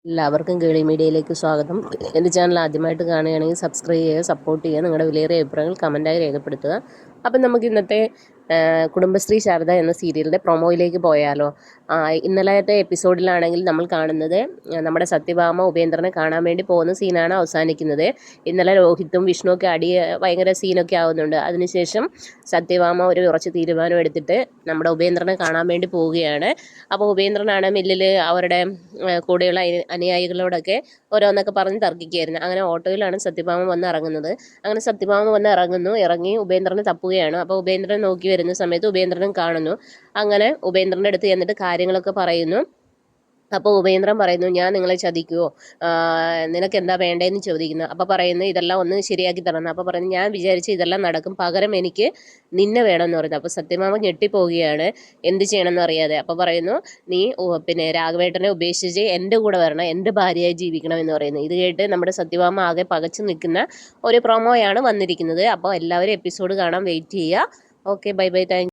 എല്ലാവർക്കും കേളി മീഡിയയിലേക്ക് സ്വാഗതം. എൻ്റെ ചാനൽ ആദ്യമായിട്ട് കാണുകയാണെങ്കിൽ സബ്സ്ക്രൈബ് ചെയ്യുക, സപ്പോർട്ട് ചെയ്യുക, നിങ്ങളുടെ വിലയേറിയ അഭിപ്രായങ്ങൾ കമൻറ്റായി രേഖപ്പെടുത്തുക. അപ്പം നമുക്ക് ഇന്നത്തെ കുടുംബശ്രീ ശാരദ എന്ന സീരിയലിൻ്റെ പ്രൊമോയിലേക്ക് പോയാലോ? ഇന്നലത്തെ എപ്പിസോഡിലാണെങ്കിൽ നമ്മൾ കാണുന്നത് നമ്മുടെ സത്യഭാമ ഉപേന്ദ്രനെ കാണാൻ വേണ്ടി പോകുന്ന സീനാണ് അവസാനിക്കുന്നത്. ഇന്നലെ രോഹിത്തും വിഷ്ണുവൊക്കെ ഭയങ്കര സീനൊക്കെ ആവുന്നുണ്ട്. അതിനുശേഷം സത്യഭാമ ഒരു ഉറച്ച തീരുമാനം എടുത്തിട്ട് നമ്മുടെ ഉപേന്ദ്രനെ കാണാൻ വേണ്ടി പോവുകയാണ്. അപ്പോൾ ഉപേന്ദ്രനാണ് മില്ലിൽ അവരുടെ കൂടെയുള്ള അനുയായികളോടൊക്കെ ഓരോന്നൊക്കെ പറഞ്ഞ് തർക്കിക്കുകയായിരുന്നു. അങ്ങനെ ഓട്ടോയിലാണ് സത്യഭാമ വന്ന് ഇറങ്ങുന്നത്. അങ്ങനെ സത്യഭാമ വന്ന് ഇറങ്ങി ഉപേന്ദ്രനെ തപ്പുകയാണ്. അപ്പോൾ ഉപേന്ദ്രൻ നോക്കി വരുന്ന സമയത്ത് ഉപേന്ദ്രനും കാണുന്നു. അങ്ങനെ ഉപേന്ദ്രൻ്റെ അടുത്ത് ചെന്നിട്ട് കാര്യങ്ങളൊക്കെ പറയുന്നു. അപ്പോൾ ഉപേന്ദ്രൻ പറയുന്നു, ഞാൻ നിങ്ങളെ ചതിക്കുമോ, നിനക്ക് എന്താ വേണ്ടതെന്ന് ചോദിക്കുന്നു. അപ്പോൾ പറയുന്നു, ഇതെല്ലാം ഒന്ന് ശരിയാക്കി തരണം. അപ്പോൾ പറയുന്നു, ഞാൻ വിചാരിച്ച് ഇതെല്ലാം നടക്കും, പകരം എനിക്ക് നിന്നെ വേണമെന്ന് പറയുന്നു. അപ്പോൾ സത്യഭാമ ഞെട്ടിപ്പോവുകയാണ്, എന്ത് ചെയ്യണമെന്ന് അറിയാതെ. അപ്പോൾ പറയുന്നു, നീ പിന്നെ രാഘവേട്ടനെ ഉപേക്ഷിച്ച് എൻ്റെ കൂടെ വരണം, എൻ്റെ ഭാര്യയായി ജീവിക്കണം എന്ന് പറയുന്നു. ഇത് കേട്ട് നമ്മുടെ സത്യഭാമ ആകെ പകച്ചു നിൽക്കുന്ന ഒരു പ്രൊമോയാണ് വന്നിരിക്കുന്നത്. അപ്പോൾ എല്ലാവരും എപ്പിസോഡ് കാണാൻ വെയിറ്റ് ചെയ്യുക. Okay, bye bye, thank